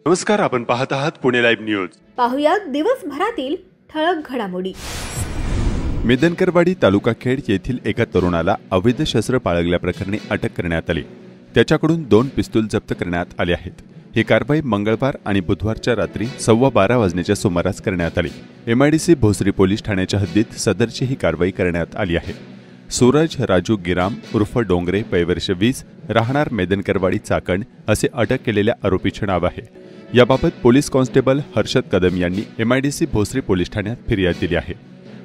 नमस्कार, आपण पाहत आहात पुणे लाईव्ह न्यूज. पाहुयात दिवसभरातील ठळक घडामोडी. मेदनकरवाडी तालुका खेड येथील एका तरुणाला अवैध शस्त्र बाळगल्याप्रकरणी अटक करण्यात आली. त्याच्याकडून 2 पिस्तूल जप्त करण्यात आले आहेत. ही कारवाई मंगळवार आणि बुधवारच्या रात्री 12:15 वाजण्याच्या सुमारास करण्यात आली. MIDC भोसरी पोलीस ठाण्याच्या हद्दीत सदरची ही कारवाई करण्यात आली आहे. सूरज राजू गिराम उर्फ डोंगरे, वयवर्ष 20, राहणार मेदनकरवाडी चाकण असे अटक केलेल्या आरोपीचे नाव आहे. याबाबत पोलीस कॉन्स्टेबल हर्षद कदम यांनी MIDC भोसरी पोलीस ठाण्यात फिर्याद दिली आहे.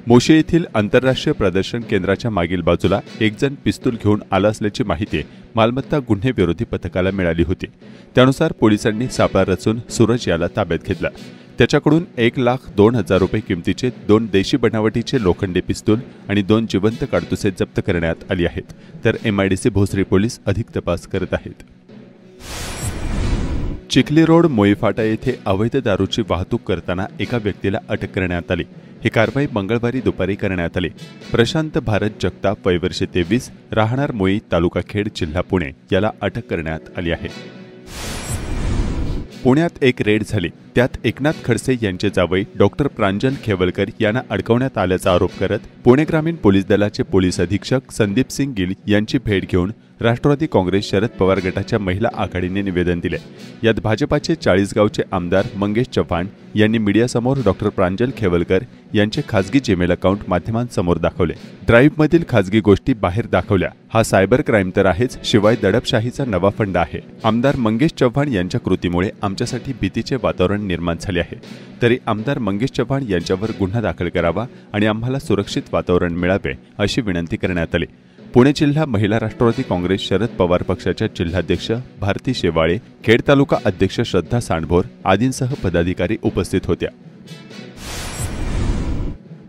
मोशी येथील आंतरराष्ट्रीय प्रदर्शन केंद्राच्या मागील बाजूला एक जण पिस्तूल घेऊन आला असल्याची माहिती मालमत्ता गुन्हे विरोधी पथकाला मिळाली होती. त्यानुसार पोलिसांनी सापळा रचून सूरज याला ताब्यात घेतला. त्याच्याकडून 1,02,000 रुपये किमतीचे 2 देशी बनावटीचे लोखंडी पिस्तूल आणि 2 जिवंत काडतुसे जप्त करण्यात आली आहेत. तर MIDC भोसरी पोलीस अधिक तपास करत आहेत. चिखली रोड मोईफाटा येथे अवैध दारूची वाहतूक करताना एका व्यक्तीला अटक करण्यात आली. ही कारवाई मंगळवारी दुपारी करण्यात आली. प्रशांत भारत जगताप, वयवर्ष 23, राहणार मोई, तालुका खेड, जिल्हा पुणे याला अटक करण्यात आली आहे. पुण्यात एक रेड झाली. त्यात एकनाथ खडसे यांचे जावई डॉक्टर प्रांजल खेवलकर यांना अडकवण्यात आल्याचा आरोप करत पुणे ग्रामीण पोलीस दलाचे पोलीस अधीक्षक संदीप सिंग गिल यांची भेट घेऊन राष्ट्रवादी काँग्रेस शरद पवार गटाच्या महिला आघाडीने निवेदन दिले. यात भाजपाचे 40 गावचे आमदार मंगेश चव्हाण यांनी मीडियासमोर डॉक्टर प्रांजल खेवलकर यांचे खासगी जीमेल अकाउंट माध्यमांसमोर दाखवले. ड्राईव्हमधील खासगी गोष्टी बाहेर दाखवल्या. हा सायबर क्राईम तर आहेच, शिवाय दडपशाहीचा नवा फंड आहे. आमदार मंगेश चव्हाण यांच्या कृतीमुळे आमच्यासाठी भीतीचे वातावरण निर्माण झाले आहे. तरी आमदार मंगेश चव्हाण यांच्यावर गुन्हा दाखल करावा आणि आम्हाला सुरक्षित वातावरण मिळावे अशी विनंती करण्यात आली. पुणे जिल्हा महिला राष्ट्रवादी काँग्रेस शरद पवार पक्षाच्या जिल्हाध्यक्ष भारती शेवाळे, खेड तालुका अध्यक्ष श्रद्धा सांडभोर आदींसह पदाधिकारी उपस्थित होत्या.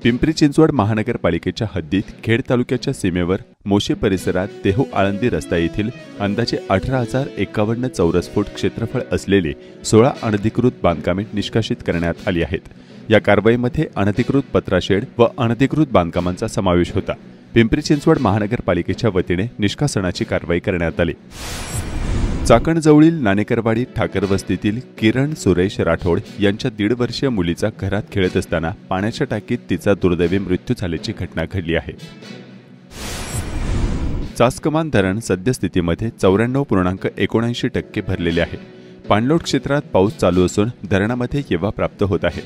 पिंपरी चिंचवड महानगरपालिकेच्या हद्दीत खेड तालुक्याच्या सीमेवर मोशी परिसरात देहू आळंदी रस्ता येथील अंदाजे 18,051 चौरस फूट क्षेत्रफळ असलेली 16 अनधिकृत बांधकामे निष्कासित करण्यात आली आहेत. या कारवाईमध्ये अनधिकृत पत्राशेड व अनधिकृत बांधकामांचा समावेश होता. पिंपरी चिंचवड महानगरपालिकेच्या वतीने निष्कासनाची कारवाई करण्यात आली. चाकणजवळील नाणेकरवाडी ठाकर वस्तीतील किरण सुरेश राठोड यांच्या 1.5 वर्षीय मुलीचा घरात खेळत असताना पाण्याच्या टाकीत तिचा दुर्दैवी मृत्यू झाल्याची घटना घडली आहे. चासकमान धरण सद्यस्थितीमध्ये 94.79% भरलेले आहे. पाणलोट क्षेत्रात पाऊस चालू असून धरणामध्ये येवा प्राप्त होत आहे.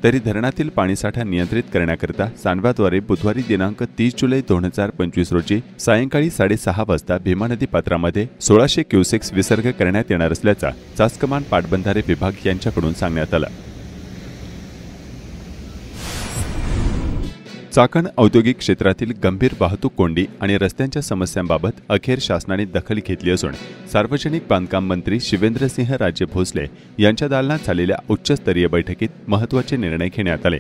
तरी धरणातील पाणीसाठा नियंत्रित करण्याकरता सांडव्याद्वारे बुधवारी दिनांक 30 जुलै 2025 रोजी सायंकाळी 6:30 वाजता भीमा नदी पात्रामध्ये 1600 क्युसेक्स विसर्ग करण्यात येणार असल्याचा चासकमान पाटबंधारे विभाग यांच्याकडून सांगण्यात आला. चाकण औद्योगिक क्षेत्रातील गंभीर वाहतूक कोंडी आणि रस्त्यांच्या समस्यांबाबत अखेर शासनाने दखल घेतली असून सार्वजनिक बांधकाम मंत्री शिवेंद्रसिंह राजे भोसले यांच्या दालनात झालेल्या उच्चस्तरीय बैठकीत महत्त्वाचे निर्णय घेण्यात आले.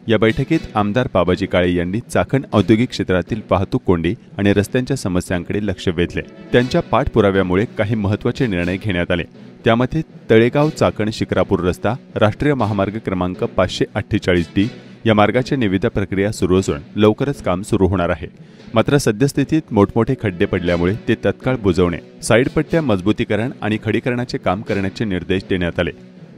या बैठकीत आमदार बाबाजी काळे यांनी चाकण औद्योगिक क्षेत्रातील वाहतूक कोंडी आणि रस्त्यांच्या समस्यांकडे लक्ष वेधले. त्यांच्या पाठपुराव्यामुळे काही महत्त्वाचे निर्णय घेण्यात आले. त्यामध्ये तळेगाव चाकण शिक्रापूर रस्ता राष्ट्रीय महामार्ग क्रमांक 548D या मार्गाची निविदा प्रक्रिया सुरू असून लवकरच काम सुरू होणार आहे. मात्र सद्यस्थितीत मोठमोठे खड्डे पडल्यामुळे ते तत्काळ बुजवणे, साईड पट्ट्या मजबूतीकरण आणि खडीकरणाचे काम करण्याचे निर्देश देण्यात आले.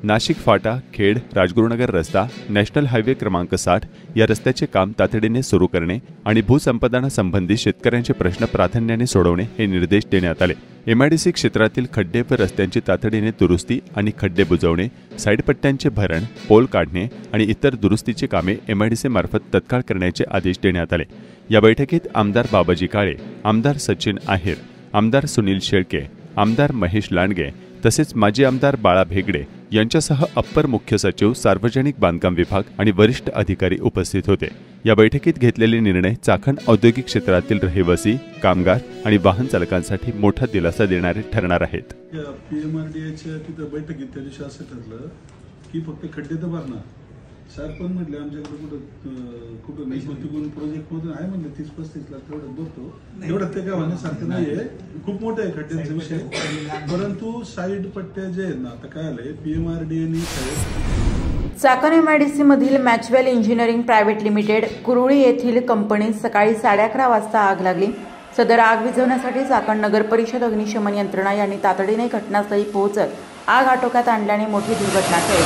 नाशिक फाटा खेड राजगुरुनगर रस्ता नॅशनल हायवे क्रमांक 60 या रस्त्याचे काम तातडीने सुरू करणे आणि भूसंपादनासंबंधी शेतकऱ्यांचे प्रश्न प्राधान्याने सोडवणे हे निर्देश देण्यात आले. MIDC क्षेत्रातील खड्डे व रस्त्यांची तातडीने दुरुस्ती आणि खड्डे बुजवणे, साईडपट्ट्यांचे भरण, पोल काढणे आणि इतर दुरुस्तीची कामे MIDC मार्फत तत्काळ करण्याचे आदेश देण्यात आले. या बैठकीत आमदार बाबाजी काळे, आमदार सचिन आहेर, आमदार सुनील शेळके, आमदार महेश लांडगे तसेच माजी आमदार बाळा भेगडे यांच्यासह अप्पर मुख्य सचिव, सार्वजनिक बांधकाम विभाग आणि वरिष्ठ अधिकारी उपस्थित होते. या बैठकीत घेतलेले निर्णय चाकण औद्योगिक क्षेत्रातील रहिवासी, कामगार आणि वाहन चालकांसाठी मोठा दिलासा देणारे ठरणार आहेत. PMRDAच्या तिथं बैठकीत त्या दिवशी असं ठरलं की फक्त खड्डे तर भरणार. सर पण म्हटले आमच्याकडे कुठं नाही प्रोजेक्ट मधून आहे म्हणले 30-35 लाख तेवढं भरतो. एवढं ते काय होण्यासारखं नाहीये. खूप मोठा आहे खड्ड्यांचा विषय. परंतु साईड पट्ट्या जे आहेत ना, आता काय आलंय PMRDAने चाकण MIDC मधील मॅचवेल इंजिनिअरिंग प्रायव्हेट लिमिटेड कुरुळी येथील कंपनीत सकाळी 11:30 वाजता आग लागली. सदर आग विझवण्यासाठी चाकण नगर परिषद अग्निशमन यंत्रणा यांनी तातडीने घटनास्थळी पोहोचत आग आटोक्यात आणल्याने मोठी दुर्घटना टळली.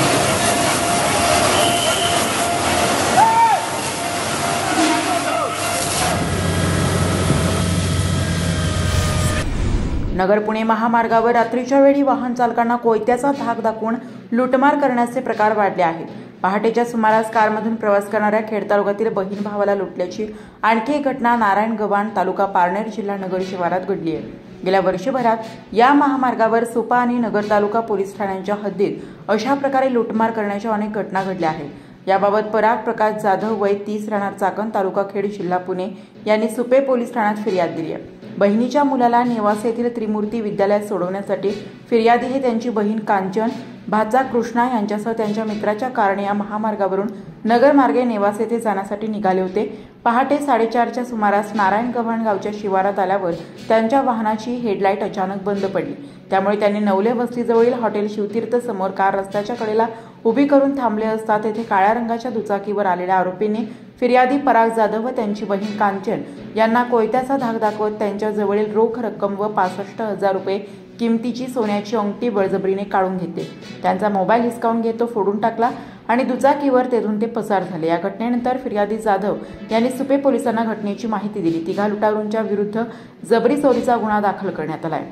नगर पुणे महामार्गावर रात्रीच्या वेळी वाहन चालकांना कोयत्याचा धाक दाखवून लूटमार करण्याचे प्रकार वाढले आहेत. पहाटेच्या सुमारास कारमधून प्रवास करणाऱ्या खेड तालुक्यातील बहीण भावाला लुटल्याची आणखी एक घटना नारायण गव्हाण तालुका पारनेर जिल्हा नगर शिवारात घडली आहे. गेल्या वर्षभरात या महामार्गावर सुपा आणि नगर तालुका पोलीस ठाण्यांच्या हद्दीत अशा प्रकारे लूटमार करण्याच्या अनेक घटना घडल्या आहेत. याबाबत पराग प्रकाश जाधव वय 30 राहणार चाकण तालुका खेड जिल्हा पुणे यांनी सुपे पोलीस ठाण्यात फिर्याद दिली आहे. बहिणीच्या मुलाला नेवासे येथील त्रिमूर्ती विद्यालयात सोडवण्यासाठी फिर्यादी हे त्यांची बहीण कांचन, भाचा कृष्णा यांच्यासह त्यांच्या मित्राच्या कारणे या महामार्गावरून नगरमार्गे नेवासे येथे जाण्यासाठी निघाले होते. पहाटे 4:30च्या सुमारास नारायण गव्हाण गावच्या शिवारात आल्यावर त्यांच्या वाहनाची हेडलाईट अचानक बंद पडली. त्यामुळे त्यांनी नवले वस्तीजवळील हॉटेल शिवतीर्थ समोर कार रस्त्याच्या कडेला उभी करून थांबले असता तेथे काळ्या रंगाच्या दुचाकीवर आलेल्या आरोपींनी फिर्यादी पराग जाधव व त्यांची बहीण कांचन यांना कोयत्याचा धाक दाखवत त्यांच्या जवळील रोख रक्कम व 65,000 रुपये किमतीची सोन्याची अंगठी बळजबरीने काढून घेतली. त्यांचा मोबाईल हिसकावून घेत तो फोडून टाकला आणि दुचाकीवर तेथून ते पसार झाले. या घटनेनंतर फिर्यादी जाधव यांनी सुपे पोलिसांना घटनेची माहिती दिली. तिघा लुटारूंच्या विरुद्ध जबरी चोरीचा गुन्हा दाखल करण्यात आलाय.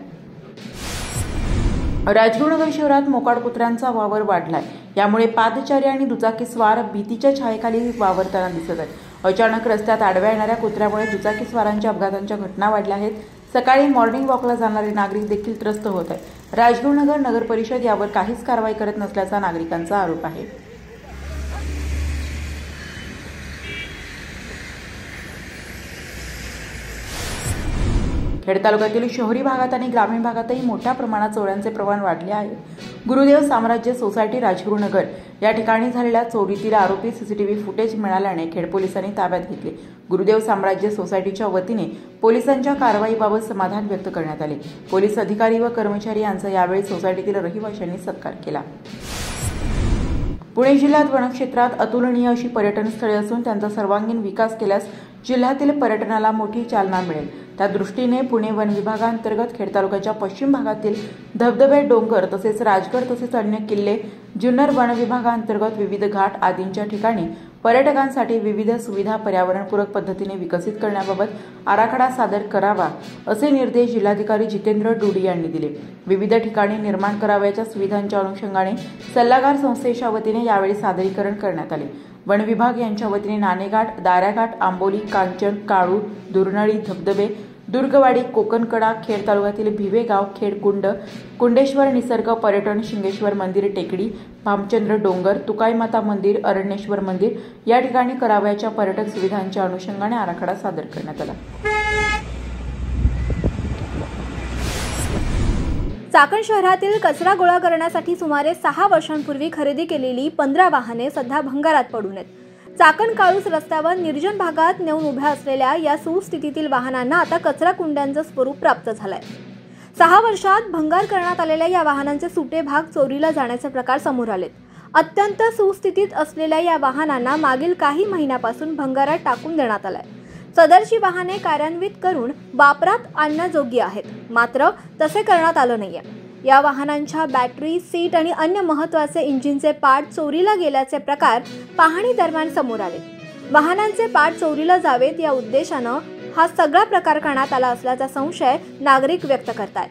राजगुरुनगर शहरात मोकाट कुत्र्यांचा वावर वाढलाय. यामुळे पादचारी आणि दुचाकीस्वार भीतीच्या छायेखाली वावरताना दिसत आहेत. अचानक रस्त्यात आडव्या येणाऱ्या कुत्र्यामुळे दुचाकीस्वारांच्या अपघातांच्या घटना वाढल्या आहेत. सकाळी मॉर्निंग वॉकला जाणारे नागरिक देखील त्रस्त होत आहेत. राजगुरुनगर नगर परिषद यावर काहीच कारवाई करत नसल्याचा नागरिकांचा आरोप आहे. खेड तालुक्यातील शहरी भागात आणि ग्रामीण भागातही मोठ्या प्रमाणात चोऱ्यांचे प्रमाण वाढले आहे. गुरुदेव साम्राज्य सोसायटी राजगुरुनगर या ठिकाणी झालेल्या चोरीतील आरोपी सीसीटीव्ही फुटेज मिळाल्याने खेड पोलिसांनी ताब्यात घेतले. गुरुदेव साम्राज्य सोसायटीच्या वतीने पोलिसांच्या कारवाईबाबत समाधान व्यक्त करण्यात आले. पोलीस अधिकारी व कर्मचारी यांचा यावेळी सोसायटीतील रहिवाशांनी सत्कार केला. पुणे जिल्ह्यात वनक्षेत्रात अतुलनीय अशी पर्यटन स्थळे असून त्यांचा सर्वांगीण विकास केल्यास जिल्ह्यातील पर्यटनाला मोठी चालना मिळेल. त्या दृष्टीने पुणे वन विभागांतर्गत खेड तालुक्याच्या पश्चिम भागातील धबधबे, डोंगर तसेच राजगड तसेच अन्य किल्ले, जुन्नर वन विभागांतर्गत विविध घाट आदींच्या ठिकाणी पर्यटकांसाठी विविध सुविधा पर्यावरणपूरक पद्धतीने विकसित करण्याबाबत आराखडा सादर करावा असे निर्देश जिल्हाधिकारी जितेंद्र डुडी यांनी दिले. विविध ठिकाणी निर्माण करावयाच्या सुविधांच्या अनुषंगाने सल्लागार संस्थेच्या वतीने यावेळी सादरीकरण करण्यात आले. वन विभाग यांच्या वतीने नाणेघाट, दाऱ्याघाट, आंबोली, कांचन, काळू, दुर्नळी, धबधबे, दुर्गवाडी, कोकणकडा, खेड तालुक्यातील भिवेगाव, खेडकुंड, कुंडेश्वर निसर्ग पर्यटन, शिंगेश्वर मंदिर टेकडी, भामचंद्र डोंगर, तुकाईमाता मंदिर, अरण्येश्वर मंदिर या ठिकाणी करावयाच्या पर्यटक सुविधांच्या अनुषंगाने आराखडा सादर करण्यात आला. चाकण शहरातील कचरा गोळा करण्यासाठी सुमारे 6 वर्षांपूर्वी खरेदी केलेली 15 वाहने सध्या भंगारात पडून आहेत. चाकण काळूस रस्त्यावर निर्जन भागात नेऊन उभ्या असलेल्या या सुस्थितीतील वाहनांना आता कचरा कुंड्यांचं स्वरूप प्राप्त झालंय. 6 वर्षात भंगार करण्यात आलेल्या या वाहनांचे सुटे भाग चोरीला जाण्याचे प्रकार समोर आलेत. अत्यंत सुस्थितीत असलेल्या या वाहनांना मागील काही महिन्यापासून भंगारात टाकून देण्यात आलाय. सदरची वाहने कार्यान्वित करून वापरात आणण्याजोगी आहेत, मात्र तसे करण्यात आलं नाहीये. या वाहनांच्या बॅटरी, सीट आणि अन्य महत्त्वाचे इंजिनचे पार्ट चोरीला गेल्याचे प्रकार पाहणी दरम्यान समोर आले. वाहनांचे पार्ट चोरीला जावेत या उद्देशानं हा सगळा प्रकार करण्यात आला असल्याचा संशय नागरिक व्यक्त करतात.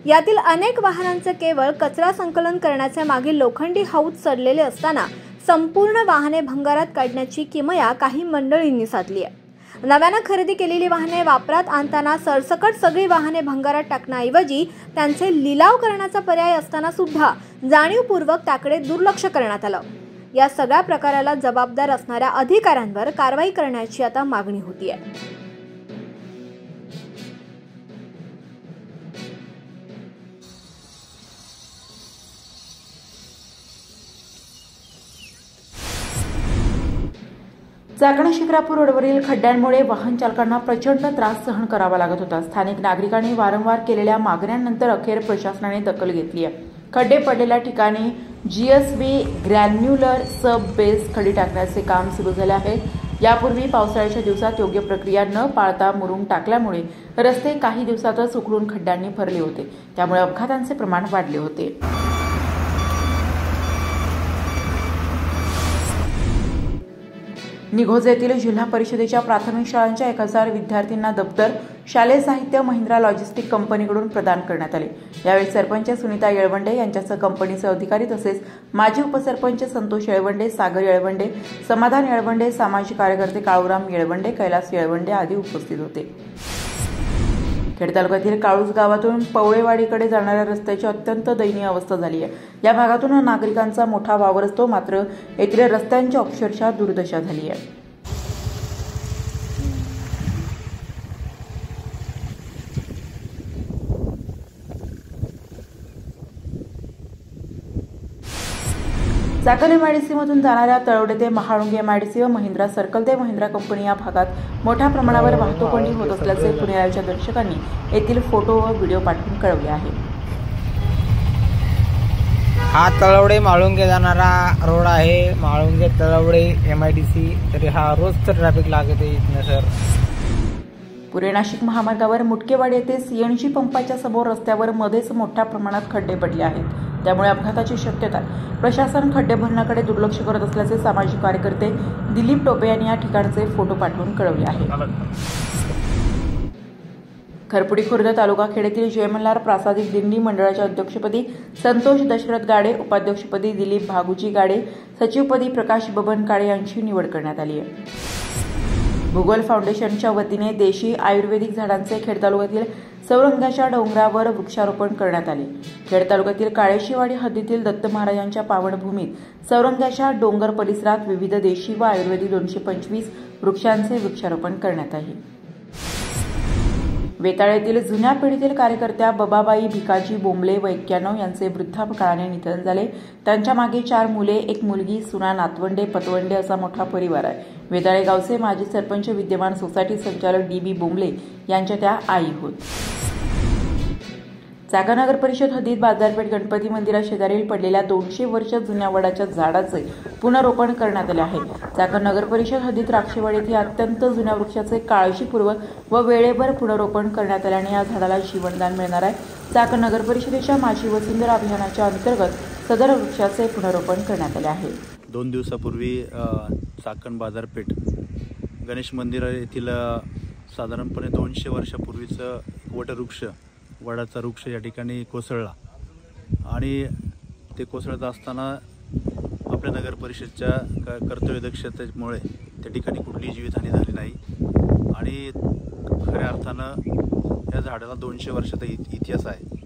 यातील अनेक वाहनांचे केवळ कचरा संकलन करण्याचे मागील लोखंडी हौद सडलेले असताना संपूर्ण वाहने भंगारात काढण्याची किमया काही मंडळींनी साधली आहे. नव्यानं खरेदी केलेली वाहने वापरात आणताना सरसकट सगळी वाहने भंगारात टाकण्याऐवजी त्यांचे लिलाव करण्याचा पर्याय असताना सुद्धा जाणीवपूर्वक त्याकडे दुर्लक्ष करण्यात आलं. या सगळ्या प्रकाराला जबाबदार असणाऱ्या अधिकाऱ्यांवर कारवाई करण्याची आता मागणी होतीये. चाकण शिक्रापूर रोडवरील खड्ड्यांमुळे वाहन चालकांना प्रचंड त्रास सहन करावा लागत होता. स्थानिक नागरिकांनी वारंवार केलेल्या मागण्यांनंतर अखेर प्रशासनाने दखल घेतली आहे. खड्डे पडलेल्या ठिकाणी GSB ग्रॅन्युलर सब बेस खडी टाकण्याचे काम सुरू झाले आहे. यापूर्वी पावसाळ्याच्या दिवसात योग्य प्रक्रिया न पाळता मुरुम टाकल्यामुळे रस्ते काही दिवसातच उकळून खड्ड्यांनी भरले होते, त्यामुळे अपघातांचे प्रमाण वाढले होते. निघोज येथील जिल्हा परिषदेच्या प्राथमिक शाळांच्या 1000 विद्यार्थ्यांना दप्तर, शालेय साहित्य महिंद्रा लॉजिस्टिक कंपनीकडून प्रदान करण्यात आले. यावेळी सरपंच सुनीता येळवंडे यांच्यासह कंपनीचे अधिकारी तसेच माजी उपसरपंच संतोष येळवंडे, सागर येळवंडे, समाधान येळवंडे, सामाजिक कार्यकर्ते काळूराम येळवंडे, कैलास येळवंडे आदी उपस्थित होते. खेड तालुक्यातील काळूस गावातून पवळेवाडीकडे जाणाऱ्या रस्त्याची अत्यंत दयनीय अवस्था झाली आहे. या भागातून नागरिकांचा मोठा वावर असतो, मात्र येथील रस्त्यांची अक्षरशः दुर्दशा झाली आहे. चाकण एमआयडीसी मधून जाणाऱ्या तळवडे ते महाळुंगे एमआयडीसी व महिंद्रा सर्कल ते महिंद्रा कंपनी या भागात मोठ्या प्रमाणावर वाहतूक कोंडी होत असल्याचे पुण्याच्या दर्शकांनी येथील फोटो व व्हिडिओ पाठवून कळवले आहे. हा तळवडे माळुंगे जाणारा रोड आहे. माळुंगे तळवडे एमआयडीसी, तरी हा रोजचं ट्रॅफिक लागत आहे इथनं सर. पुणे नाशिक महामार्गावर मुटकेवाडी येथे सीएनजी पंपाच्या समोर रस्त्यावर मध्येच मोठ्या प्रमाणात खड्डे पडले आहेत, त्यामुळे अपघाताची शक्यता. प्रशासन खड्डे भरण्याकडे दुर्लक्ष करत असल्याचे सामाजिक कार्यकर्ते दिलीप टोपे यांनी या ठिकाणचे फोटो पाठवून कळवले आहे. खरपुडी खुर्द तालुका खेडेतील जय मल्हार प्रासादिक दिंडी मंडळाच्या अध्यक्षपदी संतोष दशरथ गाडे, उपाध्यक्षपदी दिलीप भागुजी गाडे, सचिवपदी प्रकाश बबन काळे यांची निवड करण्यात आली आहे. भूगोल फाउंडेशनच्या वतीने देशी आयुर्वेदिक झाडांचे खेड तालुक्यातील सौरंगाच्या डोंगरावर वृक्षारोपण करण्यात आले. खेड तालुक्यातील काळेशीवाडी हद्दीतील दत्त महाराजांच्या पावनभूमीत सौरंगाच्या डोंगर परिसरात विविध देशी व आयुर्वेदिक 225 वृक्षांचे वृक्षारोपण करण्यात आले. वेताळेतील जुन्या पिढीतील कार्यकर्त्या बबाबाई भिकाजी बोंबले व 91 यांचे वृद्धापकाळाने निधन झाले. त्यांच्या मागे 4 मुले, 1 मुलगी, सुना, नातवंडे, पतवंडे असा मोठा परिवार आहे. वेताळे गावचे माजी सरपंच विद्यमान सोसायटी संचालक डी.बी. बोंबले यांच्या त्या आई होत. चाकण नगर परिषद हद्दीत बाजारपेठ गणपती मंदिरा शेजारील पडलेल्या 200 वर्ष जुन्या वडाच्या झाडाचे पुनरोपण करण्यात आले आहे. चाकण नगर परिषद हद्दीत राक्षेवाडी येथे अत्यंत जुन्या वृक्षाचे काळजीपूर्वक व वेळेवर पुनरोपण करण्यात आल्याने या झाडाला जीवनदान मिळणार आहे. चाकण नगर परिषदेच्या माझी वसुंधरा अभियानाच्या अंतर्गत सदर वृक्षाचे पुनरोपण करण्यात आले आहे. 2 दिवसापूर्वी चाकण बाजारपेठ गणेश मंदिर येथील साधारणपणे 200 वर्षापूर्वीचं वटवृक्ष, वडाचा वृक्ष या ठिकाणी कोसळला आणि ते कोसळत असताना आपल्या नगर परिषदच्या कर्तव्यदक्षतेमुळे त्या ठिकाणी कुठलीही जीवितहानी झाली नाही आणि खऱ्या अर्थानं या झाडाला 200 वर्षाचा इतिहास आहे.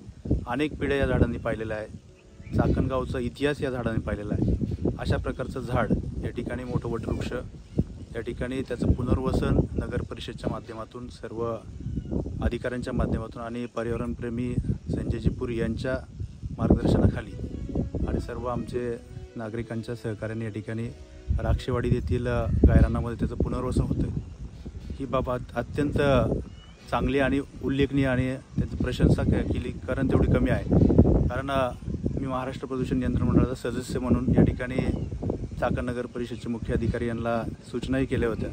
अनेक पिढ्या या झाडांनी पाहिलेल्या आहे. चाकणगावचा इतिहास या झाडाने पाहिलेला आहे. अशा प्रकारचं झाड या ठिकाणी मोठं वटवृक्ष या ठिकाणी त्याचं पुनर्वसन नगर परिषदच्या माध्यमातून, सर्व अधिकाऱ्यांच्या माध्यमातून आणि पर्यावरणप्रेमी संजयजी पुरी यांच्या मार्गदर्शनाखाली आणि सर्व आमचे नागरिकांच्या सहकार्याने या ठिकाणी राक्षेवाडी येथील गायरानामध्ये त्याचं पुनर्वसन होतं. ही बाब अत्यंत चांगली आणि उल्लेखनीय आणि त्याची प्रशंसा केली कारण तेवढी कमी आहे. कारण मी महाराष्ट्र प्रदूषण नियंत्रण मंडळाचा सदस्य म्हणून या ठिकाणी चाकण नगर परिषदेचे मुख्य अधिकारी यांना सूचनाही केल्या होत्या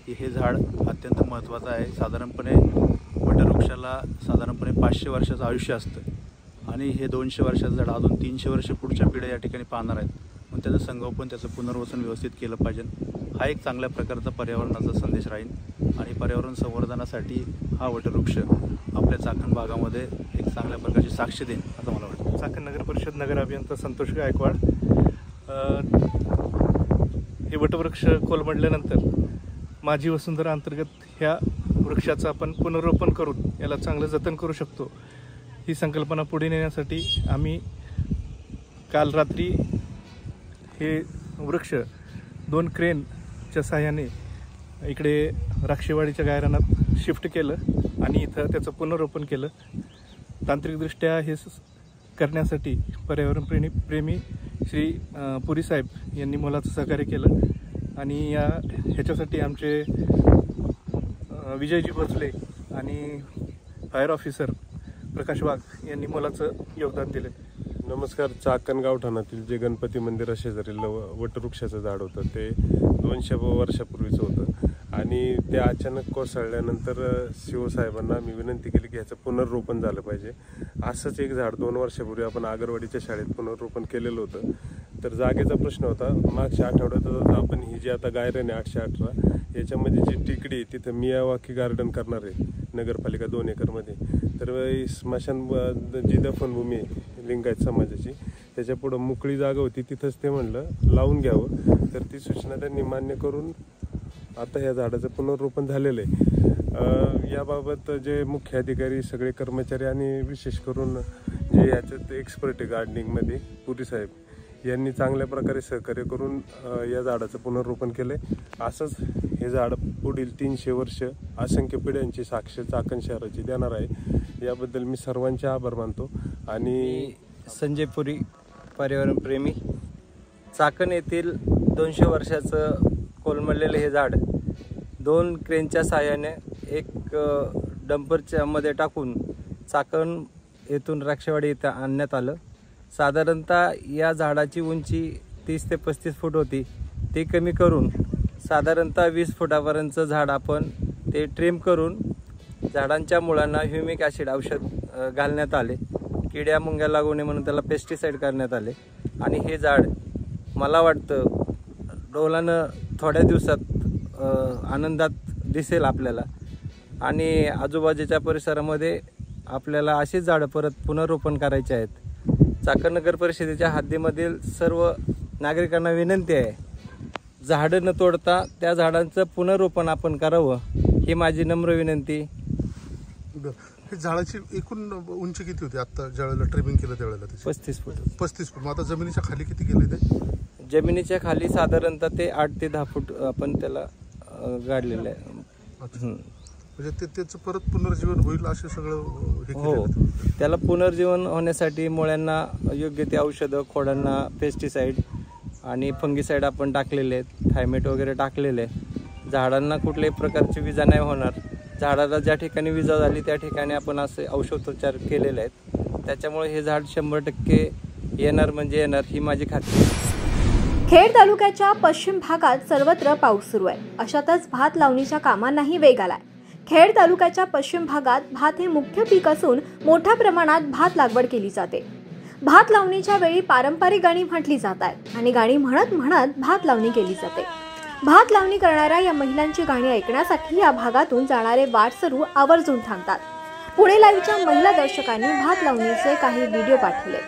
की हे झाड अत्यंत महत्त्वाचं आहे. साधारणपणे वटवृक्षाला साधारणपणे 500 वर्षाचं आयुष्य असतं आणि हे 200 वर्षाचं झाड अजून 300 वर्ष पुढच्या पिढ्या या ठिकाणी पाहणार आहेत. पण त्याचं संगोपन, त्याचं पुनर्वसन व्यवस्थित केलं पाहिजे. हा एक चांगल्या प्रकारचा पर्यावरणाचा संदेश राहील आणि पर्यावरण संवर्धनासाठी हा वटवृक्ष आपल्या चाकण भागामध्ये एक चांगल्या प्रकारची साक्ष देईल असं मला वाटतं. चाकण नगर परिषद नगर अभियंता संतोष गायकवाड. हे वटवृक्ष कोलमडल्यानंतर माझी वसुंधरा अंतर्गत ह्या वृक्षाचं आपण पुनरोपण करून याला चांगलं जतन करू शकतो, ही संकल्पना पुढे नेण्यासाठी आम्ही काल रात्री हे वृक्ष 2 क्रेनच्या सहाय्याने इकडे राक्षेवाडीच्या गायरानात शिफ्ट केलं आणि इथं त्याचं पुनरोपण केलं. तांत्रिकदृष्ट्या हे करण्यासाठी पर्यावरण प्रेमी श्री पुरी साहेब यांनी मोलाचं सहकार्य केलं आणि ह्याच्यासाठी आमचे विजयजी भोसले आणि फायर ऑफिसर प्रकाश वाघ यांनी मोलाचं योगदान दिले. नमस्कार. चाकण गावठाणातील जे गणपती मंदिरा शेजारील वटवृक्षाचं झाड होतं ते 200 वर्षापूर्वीचं होतं आणि ते अचानक कोसळल्यानंतर शिवसाहेबांना मी विनंती केली की ह्याचं पुनर्रोपण झालं पाहिजे. असंच एक झाड 2 वर्षापूर्वी आपण आगरवाडीच्या शाळेत पुनर्रोपण केलेलं होतं. तर जागेचा प्रश्न होता. मागच्या आठवड्यात आपण ही जी आता गायरन आहे 818 याच्यामध्ये जी टिकडी तिथं मियावाकी गार्डन करणार आहे नगरपालिका 2 एकरमध्ये. तर स्मशान जी दफनभूमी आहे लिंगायत समाजाची त्याच्या पुढं मोकळी जागा होती, तिथंच ते म्हणलं लावून घ्यावं. तर ती सूचना त्यांनी मान्य करून आता ह्या झाडाचं पुनर्रोपण झालेलं आहे. याबाबत जे मुख्य अधिकारी सगळे कर्मचारी आणि विशेष करून जे याच्यात एक्सपर्ट आहे गार्डनिंगमध्ये पुरी साहेब यांनी चांगल्या प्रकारे सहकार्य करून या झाडाचं पुनर्रोपण केलं आहे. असंच हे झाड पुढील 300 वर्ष असंख्य पिढ्यांची साक्ष चाकण शहराची देणार आहे. याबद्दल मी सर्वांचे आभार मानतो. आणि संजय पुरी, पर्यावरणप्रेमी, चाकण येथील 200 वर्षाचं कोलमडलेलं हे झाड 2 क्रेनच्या साहाय्याने एक डंपरच्या मध्ये टाकून चाकण येथून राक्षेवाडी इथं आणण्यात आलं. साधारणतः या झाडाची उंची 30 ते 35 फूट होती. ती कमी करून साधारणतः 20 फुटापर्यंतचं झाड आपण ते ट्रिम करून झाडांच्या मुळांना ह्युमिक ॲसिड औषध घालण्यात आले. किड्या मुंग्या लागू नये म्हणून त्याला पेस्टिसाईड करण्यात आले. आणि हे झाड मला वाटतं डोलानं थोड्या दिवसात आनंदात दिसेल आपल्याला. आणि आजूबाजूच्या परिसरामध्ये आपल्याला अशीच झाडं परत पुनर्रोपण करायची आहेत. चाकण नगर परिषदेच्या हद्दीमधील सर्व नागरिकांना विनंती आहे, झाडं न तोडता त्या झाडांचं पुनर्रोपण आपण करावं ही माझी नम्र विनंती. हे झाडाची एकूण उंची किती होती आता ज्यावेळेला ट्रिमिंग केलं त्यावेळेला? 35 फूट. 35 फूट. मग आता जमिनीच्या खाली किती गेले ते? जमिनीच्या खाली साधारणतः ते 8 ते 10 फूट आपण त्याला गाडलेलं आहे. म्हणजे त्याचं परत पुनर्जीवन होईल असे सगळं हे हो. त्याला पुनर्जीवन होण्यासाठी मुळ्यांना योग्य ते औषधं, खोडांना पेस्टिसाईड आणि फंगीसाईड आपण टाकलेले आहेत, थायमेट वगैरे टाकलेले आहे. झाडांना कुठल्याही प्रकारची विजा नाही होणार. झाडाला ज्या ठिकाणी विजा झाली त्या ठिकाणी आपण असे औषधोपचार केलेले आहेत. त्याच्यामुळे हे झाड 100% येणार म्हणजे येणार ही माझी खात्री. खेड तालुक्याच्या पश्चिम भागात सर्वत्र पाऊस सुरू आहे. अशातच भात लावणीच्या कामांनाही वेग आलाय. खेड तालुक्याच्या पश्चिम भागात भात हे मुख्य पीक असून मोठ्या प्रमाणात भात लागवड केली जाते. भात लावणीच्या वेळी पारंपरिक गाणी म्हटली जात आहेत आणि गाणी म्हणत म्हणत भात लावणी केली जाते. भात लावणी करणाऱ्या या महिलांची गाणी ऐकण्यासाठी या भागातून जाणारे वाटसरू आवर्जून थांबतात. पुणे लाईव्हच्या महिला दर्शकांनी भात लावणीचे काही व्हिडिओ पाठवले.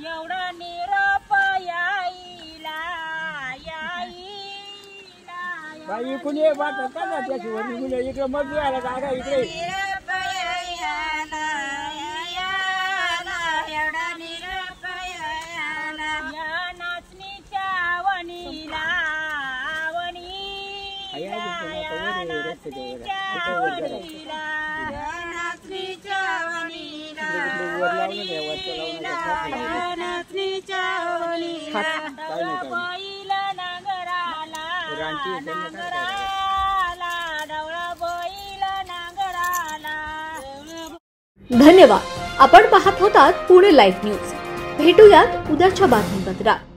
एवढा निरोप याईला काही इकडून ये बात का ना त्याच्यावर निघून इकडे मग आला जागा इकडे धन्यवाद. आपण पाहत होतात पुणे लाईव्ह न्यूज. भेटूयात उद्याच्या बातमीपत्रात.